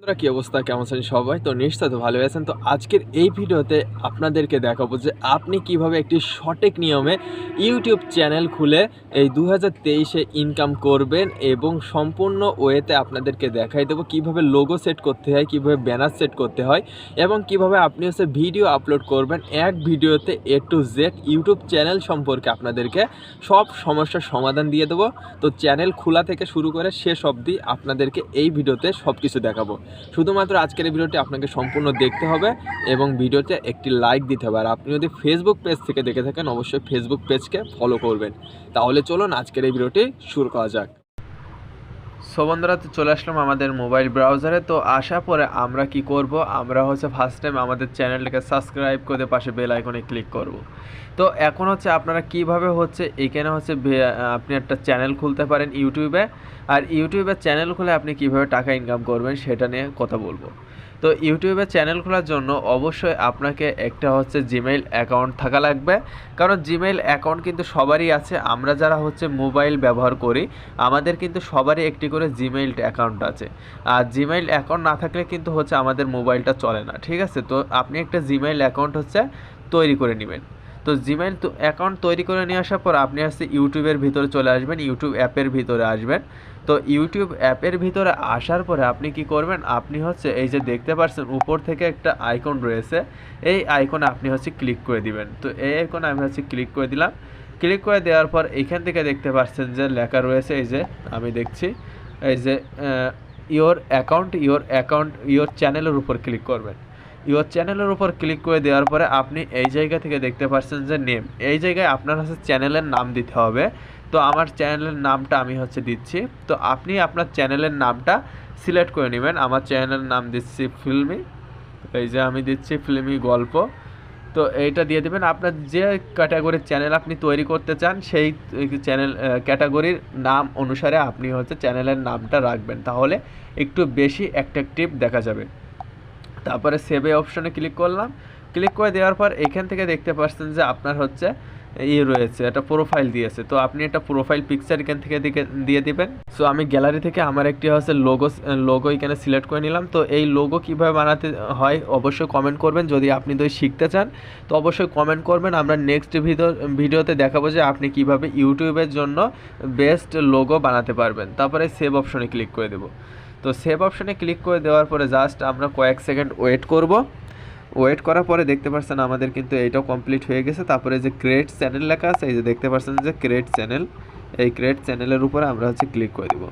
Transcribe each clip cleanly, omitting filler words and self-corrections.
বন্ধুরা, কি অবস্থা? কেমন আছেন সবাই? তো নিশ্চয়ই তো ভালো আছেন। তো আজকের এই ভিডিওতে আপনাদেরকে দেখাবো যে আপনি কিভাবে একটি সঠিক নিয়মে ইউটিউব চ্যানেল খুলে এই 2023-এ ইনকাম করবেন এবং সম্পূর্ণ ওয়েতে আপনাদেরকে দেখাই দেবো কিভাবে লোগো সেট করতে হয়, কিভাবে ব্যানার সেট করতে হয় এবং কিভাবে আপনি ভিডিও আপলোড করবেন। এক ভিডিওতে A to Z YouTube channel সম্পর্কে আপনাদেরকে সব সমস্যার সমাধান দিয়ে দেবো। তো চ্যানেল খোলা থেকে শুরু করে শেষ অবধি আপনাদেরকে এই ভিডিওতে সব কিছু দেখাবো। শুধুমাত্র আজকের এই ভিডিওটি আপনাকে সম্পূর্ণ দেখতে হবে এবং ভিডিওতে একটি লাইক দিতে হবে। আর আপনি যদি ফেসবুক পেজ থেকে দেখে থাকেন, অবশ্যই ফেসবুক পেজকে ফলো করবেন। তাহলে চলুন আজকের এই ভিডিওটি শুরু করা যাক। সো বন্ধুরা, তো চলে আসলাম আমাদের মোবাইল ব্রাউজারে। তো আসার পরে আমরা কি করব, আমরা ফার্স্ট টাইম আমাদের চ্যানেলটাকে সাবস্ক্রাইব করে পাশে বেল আইকনে ক্লিক করব। তো এখন আপনারা কিভাবে এখানে আপনি একটা চ্যানেল খুলতে পারেন ইউটিউবে। আর ইউটিউবে চ্যানেল খুলে আপনি কিভাবে টাকা ইনকাম করবেন সেটা নিয়ে কথা বলবো। তো ইউটিউবে চ্যানেল খোলার জন্য অবশ্যই আপনাকে একটা জিমেইল অ্যাকাউন্ট থাকা লাগবে, কারণ জিমেইল অ্যাকাউন্ট কিন্তু সবারই আছে। আমরা যারা মোবাইল ব্যবহার করি আমাদের কিন্তু সবারই একটি করে জিমেইল অ্যাকাউন্ট আছে। আর জিমেইল অ্যাকাউন্ট না থাকলে কিন্তু আমাদের মোবাইলটা চলে না, ঠিক আছে? তো আপনি একটা জিমেইল অ্যাকাউন্ট তৈরি করে নেবেন। তো জিমেইল অ্যাকাউন্ট তৈরি করে নিয়ে আসার পর আপনি ইউটিউবের ভিতরে চলে আসবেন, ইউটিউব অ্যাপের ভিতরে আসবেন। তো ইউটিউব অ্যাপের ভিতরে আসার পরে আপনি কি করবেন, আপনি এই যে দেখতে পাচ্ছেন উপর থেকে একটা আইকন রয়েছে, এই আইকনে আপনি ক্লিক করে দিবেন। তো এই আইকনে আমি ক্লিক করে দিলাম। ক্লিক করে দেওয়ার পর এখান থেকে দেখতে পাচ্ছেন যে লেখা রয়েছে, এই যে আমি দেখছি, এই যে ইয়োর চ্যানেলের উপর ক্লিক করবেন। ইয়োর চ্যানেলের উপর ক্লিক করে দেওয়ার পরে আপনি এই জায়গা থেকে দেখতে পাচ্ছেন যে নেম, এই জায়গায় আপনার চ্যানেলের নাম দিতে হবে। তো আমার চ্যানেলের নামটা আমি দিচ্ছি। তো আপনি আপনার চ্যানেলের নামটা সিলেক্ট করে নেবেন। আমার চ্যানেলের নাম দিচ্ছি ফিল্মি, এই যে আমি দিচ্ছি ফিল্মি গল্প। তো এইটা দিয়ে দেবেন। আপনার যে ক্যাটাগরির চ্যানেল আপনি তৈরি করতে চান সেই চ্যানেল ক্যাটাগরির নাম অনুসারে আপনি চ্যানেলের নামটা রাখবেন, তাহলে একটু বেশি অ্যাট্রাকটিভ দেখা যাবে। তারপরে সেভে অপশনে ক্লিক করলাম। ক্লিক করে দেওয়ার পর এখান থেকে দেখতে পাচ্ছেন যে আপনার রয়েছে একটা প্রোফাইল দিয়েছে। তো আপনি একটা প্রোফাইল পিকচার এখান থেকে দিয়ে দিবেন। সো আমি গ্যালারি থেকে আমার একটি লোগো এখানে সিলেক্ট করে নিলাম। তো এই লোগো কীভাবে বানাতে হয় অবশ্যই কমেন্ট করবেন। যদি আপনি শিখতে চান তো অবশ্যই কমেন্ট করবেন। আমরা নেক্সট ভিডিওতে দেখাবো যে আপনি কিভাবে ইউটিউবের জন্য বেস্ট লোগো বানাতে পারবেন। তারপরে সেভ অপশনে ক্লিক করে দেবো। তো সেভ অপশনে ক্লিক করে দেওয়ার পরে জাস্ট আমরা কয়েক সেকেন্ড ওয়েট করব। ওয়েট করার পরে দেখতে পাচ্ছেন আমাদের কিন্তু এইটাও কমপ্লিট হয়ে গেছে। তারপরে যে ক্রিয়েট চ্যানেল লেখা আছে, এই যে দেখতে পাচ্ছেন যে ক্রিয়েট চ্যানেল, এই ক্রিয়েট চ্যানেলের উপরে আমরা ক্লিক করে দেব।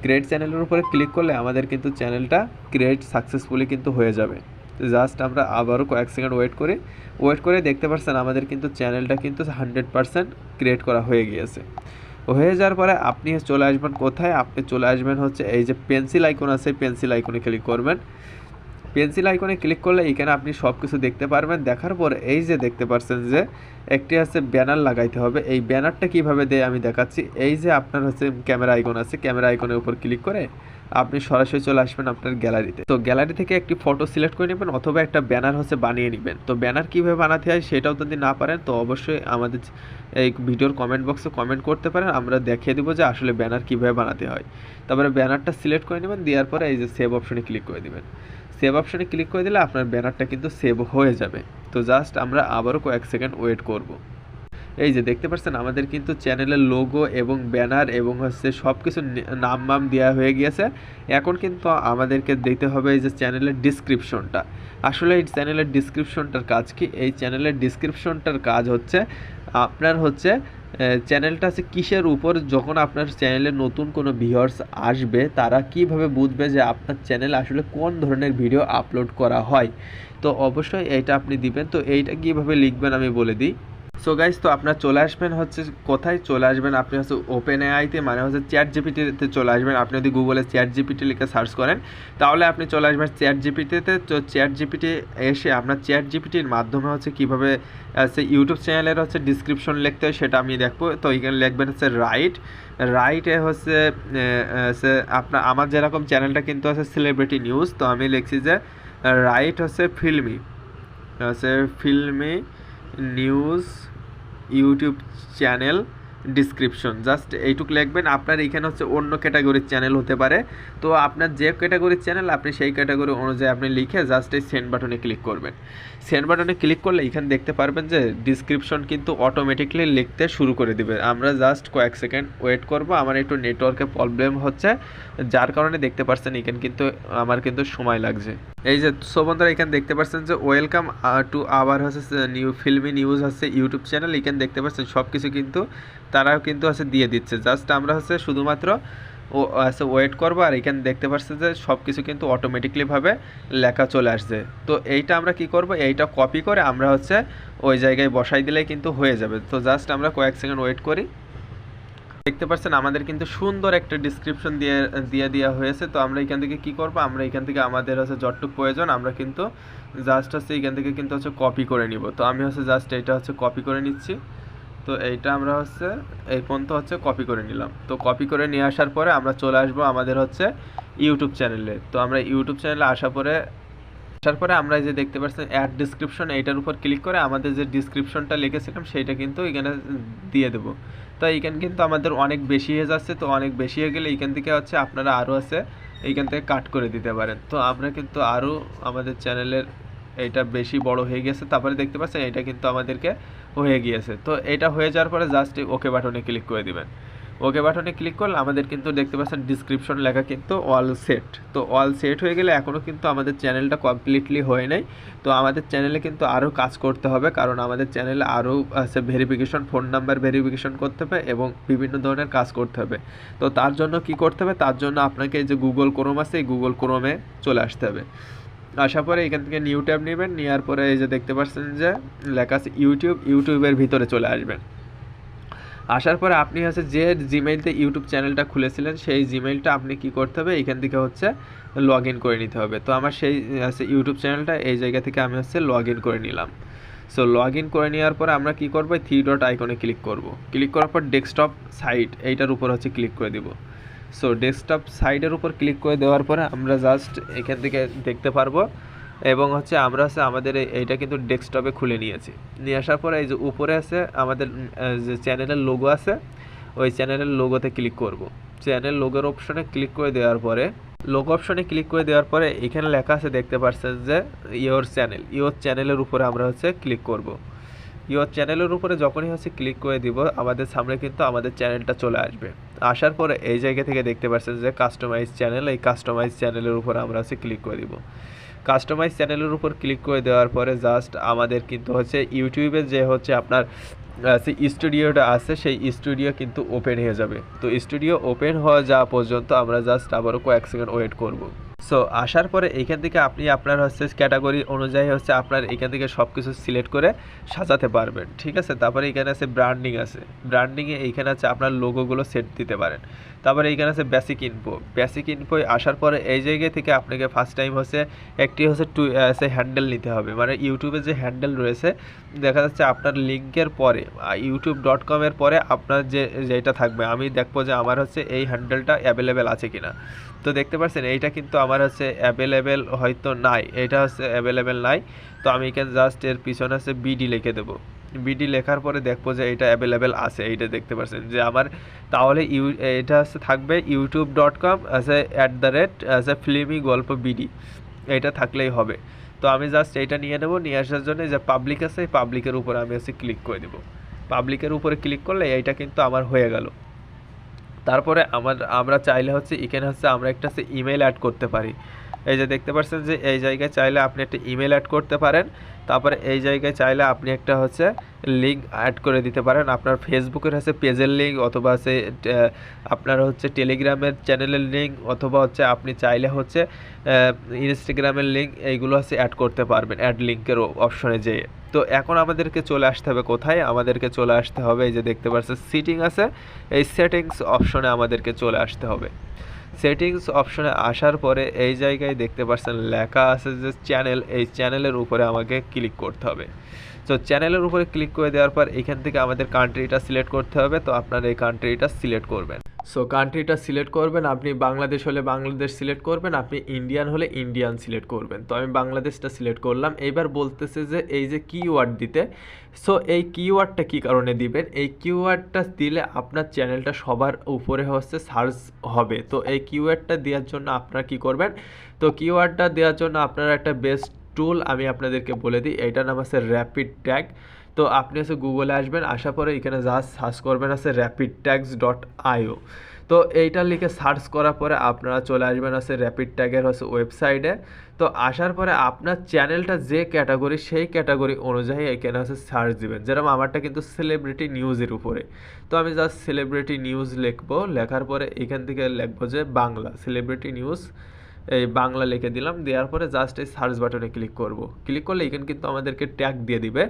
ক্রিয়েট চ্যানেলের উপরে ক্লিক করলে আমাদের কিন্তু চ্যানেলটা ক্রিয়েট সাকসেসফুলি কিন্তু হয়ে যাবে। তো জাস্ট আমরা আবারও কয়েক সেকেন্ড ওয়েট করে দেখতে পাচ্ছেন আমাদের কিন্তু চ্যানেলটা কিন্তু 100% ক্রিয়েট করা হয়ে গিয়েছে। হয়ে যাওয়ার পরে আপনি চলে আসবেন কোথায়, আপনি চলে আসবেন এই যে পেন্সিল আইকন আছে, পেন্সিল আইকনে ক্লিক করবেন। পেন্সিল আইকনে ক্লিক করলে এখানে আপনি সব কিছু দেখতে পারবেন। দেখার পরে এই যে দেখতে পাচ্ছেন যে একটি ব্যানার লাগাইতে হবে। এই ব্যানারটা কিভাবে দেয় আমি দেখাচ্ছি। এই যে আপনার ক্যামেরা আইকন আছে, ক্যামেরা আইকনের উপর ক্লিক করে আপনি সরাসরি চলে আসবেন আপনার গ্যালারিতে। তো গ্যালারি থেকে একটি ফটো সিলেক্ট করে নেবেন অথবা একটা ব্যানার বানিয়ে নেবেন। তো ব্যানার কীভাবে বানাতে হয় সেটাও যদি না পারেন তো অবশ্যই আমাদের এই ভিডিওর কমেন্ট বক্সে কমেন্ট করতে পারেন, আমরা দেখিয়ে দেবো যে আসলে ব্যানার কীভাবে বানাতে হয়। তারপরে ব্যানারটা সিলেক্ট করে নেবেন, দেওয়ার পরে এই যে সেভ অপশনে ক্লিক করে দেবেন। সেভ অপশনে ক্লিক করে দিলে আপনার ব্যানারটা কিন্তু সেভ হয়ে যাবে। তো জাস্ট আমরা আবারও কয়েক সেকেন্ড ওয়েট করব। এই যে দেখতে পাচ্ছেন আমাদের কিন্তু চ্যানেলের লোগো এবং ব্যানার এবং সব কিছু নাম দেওয়া হয়ে গিয়েছে। এখন কিন্তু আমাদেরকে দিতে হবে এই যে চ্যানেলের ডিসক্রিপশনটা। আসলে এই চ্যানেলের ডিসক্রিপশনটার কাজ কি? এই চ্যানেলের ডিসক্রিপশনটার কাজ আপনার চ্যানেলটা কিসের উপর, যখন আপনার চ্যানেলে নতুন কোনো ভিউয়ার্স আসবে তারা কিভাবে বুঝবে যে আপনার চ্যানেলে আসলে কোন ধরনের ভিডিও আপলোড করা হয়। তো অবশ্যই এইটা আপনি দিবেন। তো এইটা কিভাবে লিখবেন আমি বলে দিই। সো গাইস, তো আপনার চলে আসবেন কোথায় চলে আসবেন, আপনি ওপেন এআইতে মানে চ্যাট জিপিটিতে চলে আসবেন। আপনি যদি গুগলে চ্যাট জিপিটি লিখে সার্চ করেন তাহলে আপনি চলে আসবেন চ্যাট জিপিটিতে। তো চ্যাট জিপিটি এসে আপনার চ্যাট জিপিটির মাধ্যমে কিভাবে ইউটিউব চ্যানেলের ডিসক্রিপশন লিখতে হয় সেটা আমি দেখবো। তো এখানে লিখবেন রাইটে আপনার আমার যেরকম চ্যানেলটা কিন্তু সেলিব্রিটি নিউজ, তো আমি লিখছি যে write filmy news YouTube channel description, just এইটুকু লিখবেন। আপনার এখানে হচ্ছে অন্য ক্যাটাগরির চ্যানেল হতে পারে, তো আপনার যে ক্যাটাগরির চ্যানেল আপনি সেই ক্যাটাগরি অনুযায়ী আপনি লিখে জাস্ট এই সেন্ড বাটনে ক্লিক করবেন। সেন্ড বাটনে ক্লিক করলে এখানে দেখতে পারবেন যে ডিসক্রিপশন কিন্তু অটোমেটিকলি লিখতে শুরু করে দিবে। আমরা জাস্ট কয়েক সেকেন্ড ওয়েট করব, আমার একটু নেটওয়ার্কে প্রবলেম হচ্ছে যার কারণে দেখতে পাচ্ছেন এখানে কিন্তু আমার কিন্তু সময় লাগছে। এই যে সো বন্ধুরা এখানে দেখতে পাচ্ছেন যে ওয়েলকাম টু আওয়ার হচ্ছে ফিল্মি নিউজ হচ্ছে ইউটিউব চ্যানেল, এখানে দেখতে পাচ্ছেন সব কিছু কিন্তু তারাও কিন্তু হচ্ছে দিয়ে দিচ্ছে। জাস্ট আমরা হচ্ছে শুধুমাত্র ওয়েট করবো, আর এখানে দেখতে পাচ্ছি যে সব কিছু কিন্তু অটোমেটিকলিভাবে লেখা চলে আসছে। তো এইটা আমরা কি করব, এইটা কপি করে আমরা হচ্ছে ওই জায়গায় বসাই দিলেই কিন্তু হয়ে যাবে। তো জাস্ট আমরা কয়েক সেকেন্ড ওয়েট করি। দেখতে পাচ্ছেন আমাদের কিন্তু সুন্দর একটা ডিসক্রিপশন দিয়ে দেওয়া হয়েছে। তো আমরা এখান থেকে কি করব, আমরা এখান থেকে আমাদের হচ্ছে যতটুকু প্রয়োজন আমরা কিন্তু জাস্ট হচ্ছে এখান থেকে কিন্তু হচ্ছে কপি করে নিব। তো আমি হচ্ছে জাস্ট এইটা হচ্ছে কপি করে নিচ্ছি। তো এইটা আমরা হচ্ছে এই পর্যন্ত হচ্ছে কপি করে নিলাম। তো কপি করে নিয়ে আসার পরে আমরা চলে আসবো আমাদের হচ্ছে ইউটিউব চ্যানেলে। তো আমরা ইউটিউব চ্যানেলে আসার পরে আমরা যে দেখতে পাচ্ছেন অ্যাড ডিসক্রিপশন, এইটার উপর ক্লিক করে আমাদের যে ডিসক্রিপশনটা লিখেছিলাম সেইটা কিন্তু এখানে দিয়ে দেবো। তো এইখানে কিন্তু আমাদের অনেক বেশি হয়ে যাচ্ছে, তো অনেক বেশি হয়ে গেলে এইখান থেকে হচ্ছে আপনারা আরও আছে এইখান থেকে কাট করে দিতে পারেন। তো আমরা কিন্তু আরও আমাদের চ্যানেলের এইটা বেশি বড় হয়ে গেছে, তারপরে দেখতে পাচ্ছেন এটা কিন্তু আমাদেরকে হয়ে গিয়েছে। তো এটা হয়ে যাওয়ার পরে জাস্ট ওকে বাটনে ক্লিক করে দিবেন। ওকে বাটনে ক্লিক করলে আমাদের কিন্তু দেখতে পাচ্ছেন ডিসক্রিপশন লেখা কিন্তু অল সেট। তো অল সেট হয়ে গেলে এখনও কিন্তু আমাদের চ্যানেলটা কমপ্লিটলি হয় নাই। তো আমাদের চ্যানেলে কিন্তু আরও কাজ করতে হবে, কারণ আমাদের চ্যানেলে আরও আছে ভেরিফিকেশন, ফোন নাম্বার ভেরিফিকেশন করতে হবে এবং বিভিন্ন ধরনের কাজ করতে হবে। তো তার জন্য কি করতে হবে, তার জন্য আপনাকে যে গুগল ক্রোম আছে এই গুগল ক্রোমে চলে আসতে হবে। আসার পরে এখান থেকে নিউ ট্যাব নেবেন, নেওয়ার পরে এই যে দেখতে পাচ্ছেন যে লেখা আছে ইউটিউবের ভিতরে চলে আসবেন। আসার পরে আপনি হচ্ছে যে জিমেইলতে ইউটিউব চ্যানেলটা খুলেছিলেন সেই জিমেইলটা আপনি কি করতে হবে, এখান থেকে হচ্ছে লগ ইন করে নিতে হবে। তো আমার সেই আছে ইউটিউব চ্যানেলটা এই জায়গা থেকে আমি হচ্ছে লগ ইন করে নিলাম। সো লগ ইন করে নেওয়ার পরে আমরা কি করব, থ্রি ডট আইকনে ক্লিক করব। ক্লিক করার পর ডেস্কটপ সাইট এইটার উপর হচ্ছে ক্লিক করে দিব। সো ডেস্কটপ সাইডের উপর ক্লিক করে দেওয়ার পরে আমরা জাস্ট এখান থেকে দেখতে পারবো এবং হচ্ছে আমরা হচ্ছে আমাদের এইটা কিন্তু ডেস্কটপে খুলে নিয়েছি। নিয়ে আসার পরে এই যে উপরে আছে আমাদের যে চ্যানেলের লোগো আছে ওই চ্যানেলের লোগোতে ক্লিক করব। চ্যানেল লোগোর অপশনে ক্লিক করে দেওয়ার পরে লোগো অপশনে ক্লিক করে দেওয়ার পরে এখানে লেখা আছে দেখতে পাচ্ছেন যে ইওর চ্যানেলের উপরে আমরা হচ্ছে ক্লিক করব। ইওর চ্যানেলের উপরে যখনই হচ্ছে ক্লিক করে দিব আমাদের সামনে কিন্তু আমাদের চ্যানেলটা চলে আসবে। আসার পরে এই জায়গা থেকে দেখতে পাচ্ছেন যে কাস্টমাইজ চ্যানেল, এই কাস্টমাইজ চ্যানেলের উপরে আমরা হচ্ছে ক্লিক করে দিব। কাস্টমাইজ চ্যানেলের উপর ক্লিক করে দেওয়ার পরে জাস্ট আমাদের কিন্তু হচ্ছে ইউটিউবে যে হচ্ছে আপনার স্টুডিওটা আছে সেই স্টুডিও কিন্তু ওপেন হয়ে যাবে। তো স্টুডিও ওপেন হওয়া যাওয়া পর্যন্ত আমরা জাস্ট আবারও কয়েক সেকেন্ড ওয়েট করব। সো আসার পরে এইখান থেকে আপনি আপনার হচ্ছে ক্যাটাগরি অনুযায়ী হচ্ছে আপনার এখান থেকে সব কিছু সিলেক্ট করে সাজাতে পারবেন, ঠিক আছে। তারপরে এখানে আছে ব্র্যান্ডিং, আছে ব্র্যান্ডিংয়ে এইখানে আছে আপনার লোগোগুলো সেট দিতে পারেন। তারপরে এইখানে আছে বেসিক ইনফো আসার পরে এই জায়গা থেকে আপনাকে ফার্স্ট টাইম হচ্ছে একটি হচ্ছে হ্যান্ডেল নিতে হবে। মানে ইউটিউবে যে হ্যান্ডেল রয়েছে দেখা যাচ্ছে আপনার লিঙ্কের পরে youtube.com এর পরে আপনার যেটা থাকবে, আমি দেখবো যে আমার হচ্ছে এই হ্যান্ডেলটা অ্যাভেলেবেল আছে কিনা। তো দেখতে পাচ্ছেন এইটা কিন্তু আমার হচ্ছে অ্যাভেলেবেল হয়তো নাই, এটা হচ্ছে অ্যাভেলেবেল নাই। তো আমি এখানে জাস্ট এর পিছনে হচ্ছে বিডি লিখে দেবো। বিডি লেখার পরে দেখবো যে এটা অ্যাভেলেবেল আছে, এইটা দেখতে পাচ্ছেন যে আমার তাহলে এটা হচ্ছে থাকবে youtube.com ফিল্মি গল্প বিডি, এটা থাকলেই হবে। তো আমি জাস্ট এইটা নিয়ে নেবো, নিয়ে আসার জন্য যে পাবলিক আছে এই পাবলিকের উপরে আমি হচ্ছে ক্লিক করে দেবো। পাবলিকের উপরে ক্লিক করলে এইটা কিন্তু আমার হয়ে গেল। তারপরে আমরা চাইলে হচ্ছে এখানে হচ্ছে আমরা একটা হচ্ছে ইমেল অ্যাড করতে পারি। এই যে দেখতে পাচ্ছেন যে এই জায়গায় চাইলে আপনি একটা ইমেল অ্যাড করতে পারেন। তারপরে এই জায়গায় চাইলে আপনি একটা হচ্ছে লিঙ্ক অ্যাড করে দিতে পারেন, আপনার ফেসবুকের হচ্ছে পেজের লিঙ্ক, অথবা হচ্ছে আপনার হচ্ছে টেলিগ্রামের চ্যানেলের লিঙ্ক, অথবা হচ্ছে আপনি চাইলে হচ্ছে ইনস্টাগ্রামের লিঙ্ক, এইগুলো হচ্ছে অ্যাড করতে পারবেন অ্যাড লিঙ্কের অপশনে যেয়ে। তো এখন আমাদেরকে চলে আসতে হবে কোথায়, আমাদেরকে চলে আসতে হবে এই যে দেখতে পাচ্ছেন সিটিং আছে, এই সেটিংস অপশনে আমাদেরকে চলে আসতে হবে। সেটিংস অপশনে আসার পরে এই জায়গায় দেখতে পাচ্ছেন লেখা আছে যে চ্যানেল, এই চ্যানেলের উপরে আমাকে ক্লিক করতে হবে। তো চ্যানেলের উপরে ক্লিক করে দেওয়ার পর এখান থেকে আমাদের কান্ট্রিটা সিলেক্ট করতে হবে। তো আপনার এই কান্ট্রিটা সিলেক্ট করবেন। সো কান্ট্রিটা সিলেক্ট করবেন, আপনি বাংলাদেশ হলে বাংলাদেশ সিলেক্ট করবেন, আপনি ইন্ডিয়ান হলে ইন্ডিয়ান সিলেক্ট করবেন। তো আমি বাংলাদেশটা সিলেক্ট করলাম। এইবার বলতেছে যে এই যে কিওয়ার্ড দিতে, সো এই কিওয়ার্ডটা কী কারণে দিবেন, এই কিওয়ার্ডটা দিলে আপনার চ্যানেলটা সবার উপরে হচ্ছে সার্চ হবে। তো এই কিওয়ার্ডটা দেওয়ার জন্য আপনারা কী করবেন, তো কিওয়ার্ডটা দেওয়ার জন্য আপনারা একটা বেস্ট টুল আমি আপনাদেরকে বলে দিই, এইটার নাম আছে র্যাপিড ট্যাগ। তো আপনি হচ্ছে গুগলে আসবেন, আসার পরে এখানে যা সার্চ করবেন আছে rapidtags.io। তো এইটা লিখে সার্চ করার পরে আপনারা চলে আসবেন আছে র্যাপিড ট্যাগের হচ্ছে ওয়েবসাইটে। তো আসার পরে আপনার চ্যানেলটা যে ক্যাটাগরি সেই ক্যাটাগরি অনুযায়ী এখানে হচ্ছে সার্চ দিবেন। যেরকম আমারটা কিন্তু সেলিব্রিটি নিউজের উপরে, তো আমি জাস্ট সেলিব্রিটি নিউজ লিখবো, লেখার পরে এখান থেকে লিখবো যে বাংলা সেলিব্রিটি নিউজ, এই বাংলা লিখে দিলাম। দেওয়ার পরে জাস্ট এই সার্চ বাটনে ক্লিক করব। ক্লিক করলে এখানে কিন্তু আমাদেরকে ট্যাগ দিয়ে দিবে।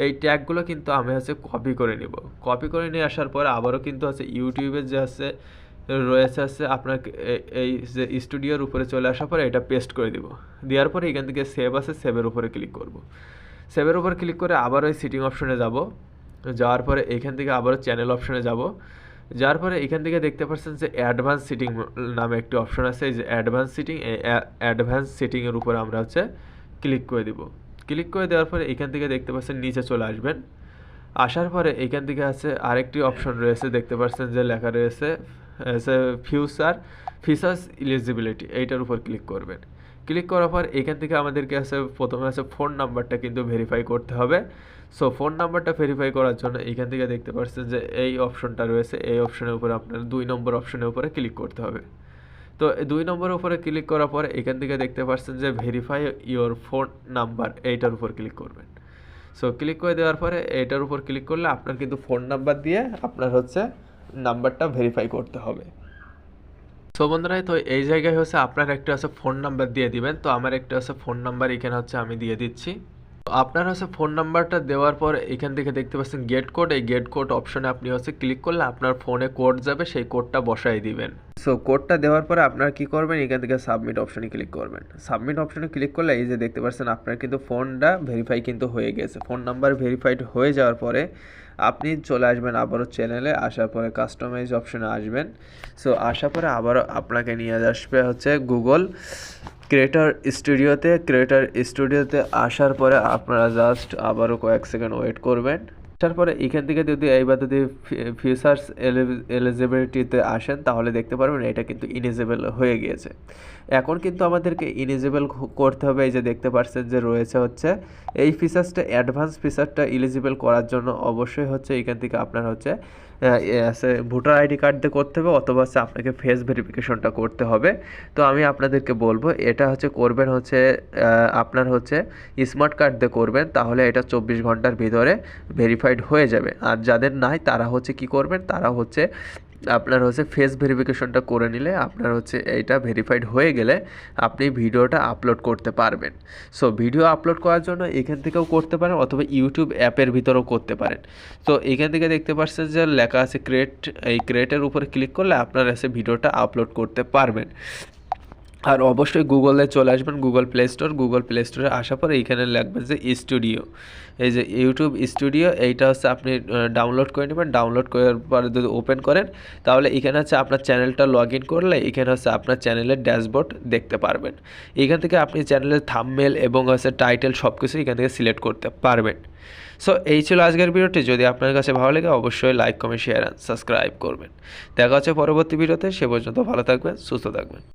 এই ট্যাগগুলো কিন্তু আমি হচ্ছে কপি করে নিব। কপি করে নিয়ে আসার পরে আবারও কিন্তু হচ্ছে ইউটিউবে যে আছে রয়েছে আছে আপনার এই যে স্টুডিওর উপরে চলে আসার পরে এটা পেস্ট করে দিব। দেওয়ার পরে এখান থেকে সেভ আছে, সেভের উপরে ক্লিক করব। সেভের উপর ক্লিক করে আবার ওই সিটিং অপশনে যাব। যাওয়ার পরে এখান থেকে আবারও চ্যানেল অপশনে যাব। যার পরে এখান থেকে দেখতে পাচ্ছেন যে অ্যাডভান্স সিটিং নামে একটি অপশন আছে, এই যে অ্যাডভান্স সিটিং, এই অ্যাডভান্স সিটিংয়ের উপর আমরা হচ্ছে ক্লিক করে দিব। ক্লিক করে দেওয়ার পরে এখান থেকে দেখতে পাচ্ছেন নিচে চলে আসবেন। আসার পরে এখান থেকে আছে আরেকটি অপশন রয়েছে, দেখতে পাচ্ছেন যে লেখা রয়েছে ফিচার্স এলিজিবিলিটি, এইটার উপর ক্লিক করবেন। ক্লিক করার পর এখান থেকে আমাদেরকে আছে প্রথমে আছে ফোন নাম্বারটা কিন্তু ভেরিফাই করতে হবে। সো ফোন নাম্বারটা ভেরিফাই করার জন্য এখান থেকে দেখতে পাচ্ছেন যে এই অপশনটা রয়েছে, এই অপশনের উপরে আপনার 2 নম্বর অপশনের উপরে ক্লিক করতে হবে। তো 2 নম্বরের উপরে ক্লিক করার পরে এখান থেকে দেখতে পাচ্ছেন যে ভেরিফাই ইওর ফোন নাম্বার, এইটার উপর ক্লিক করবেন। সো ক্লিক করে দেওয়ার পরে এইটার উপর ক্লিক করলে আপনার কিন্তু ফোন নাম্বার দিয়ে আপনার হচ্ছে নাম্বারটা ভেরিফাই করতে হবে। সো বন্ধুরা, তো এই জায়গায় হচ্ছে আপনার একটা হচ্ছে ফোন নাম্বার দিয়ে দিবেন। তো আমার একটা হচ্ছে ফোন নাম্বার এখানে হচ্ছে আমি দিয়ে দিচ্ছি। তো আপনার হচ্ছে ফোন নাম্বারটা দেওয়ার পর এখান থেকে দেখতে পাচ্ছেন গেট কোড, এই গেট কোড অপশনে আপনি হচ্ছে ক্লিক করলে আপনার ফোনে কোড যাবে, সেই কোডটা বসাই দিবেন। সো কোডটা দেওয়ার পরে আপনারা কি করবেন, এখান থেকে সাবমিট অপশনে ক্লিক করবেন। সাবমিট অপশনে ক্লিক করলে এই যে দেখতে পাচ্ছেন আপনার কিন্তু ফোনটা ভেরিফাই কিন্তু হয়ে গেছে। ফোন নাম্বার ভেরিফাইড হয়ে যাওয়ার পরে আপনি চলে আসবেন আবারও চ্যানেলে, আসার পরে কাস্টমাইজ অপশনে আসবেন। সো আসার পরে আবারও আপনাকে নিয়ে আসবে হচ্ছে গুগল ক্রিয়েটর স্টুডিওতে আসার পরে আপনারা জাস্ট আবারও কয়েক সেকেন্ড ওয়েট করবেন। আসার পরে এখান থেকে যদি এইবার যদি ফিচার্স এলিজিবিলিটিতে আসেন তাহলে দেখতে পারবেন এটা কিন্তু ইনেজেবল হয়ে গিয়েছে। এখন কিন্তু আমাদেরকে ইনেজেবল করতে হবে। এই যে দেখতে পাচ্ছেন যে রয়েছে হচ্ছে এই ফিচার্সটা, অ্যাডভান্স ফিচারটা এলিজিবল করার জন্য অবশ্যই হচ্ছে এখান থেকে আপনার হচ্ছে ভোটার আইডি কার্ড দিয়ে করতে হবে, অথবা হচ্ছে আপনাকে ফেস ভেরিফিকেশনটা করতে হবে। তো আমি আপনাদেরকে বলবো এটা হচ্ছে করবেন হচ্ছে আপনার হচ্ছে স্মার্ট কার্ড দিয়ে করবেন, তাহলে এটা 24 ঘন্টার ভিতরে ভেরিফাইড হয়ে যাবে। আর যাদের নাই তারা হচ্ছে কি করবেন, তারা হচ্ছে আপনার হচ্ছে ফেস ভেরিফিকেশনটা করে নিলে আপনার হচ্ছে এইটা ভেরিফাইড হয়ে গেলে আপনি ভিডিওটা আপলোড করতে পারবেন। সো ভিডিও আপলোড করার জন্য এখান থেকেও করতে পারেন, অথবা ইউটিউব অ্যাপের ভিতরেও করতে পারেন। তো এখান থেকে দেখতে পাচ্ছেন যে লেখা আছে ক্রিয়েট, এই ক্রিয়েটের উপরে ক্লিক করলে আপনারা এসে ভিডিওটা আপলোড করতে পারবেন। আর অবশ্যই গুগলে চলে আসবেন, গুগল প্লে স্টোরে আসার পরে এইখানে লিখবেন যে স্টুডিও, এই যে ইউটিউব স্টুডিও, এইটা হচ্ছে আপনি ডাউনলোড করে নেবেন। ডাউনলোড করার পরে যদি ওপেন করেন তাহলে এখানে হচ্ছে আপনার চ্যানেলটা লগ ইন করলে এখানে হচ্ছে আপনার চ্যানেলের ড্যাশবোর্ড দেখতে পারবেন। এখান থেকে আপনি চ্যানেলের থাম্বনেল এবং হচ্ছে টাইটেল সব কিছু এখান থেকে সিলেক্ট করতে পারবেন। সো এই ছিল আজকের ভিডিওটি। যদি আপনার কাছে ভালো লাগে অবশ্যই like, comment, share and subscribe করবেন। দেখা হচ্ছে পরবর্তী ভিডিওতে। সে পর্যন্ত ভালো থাকবেন, সুস্থ থাকবেন।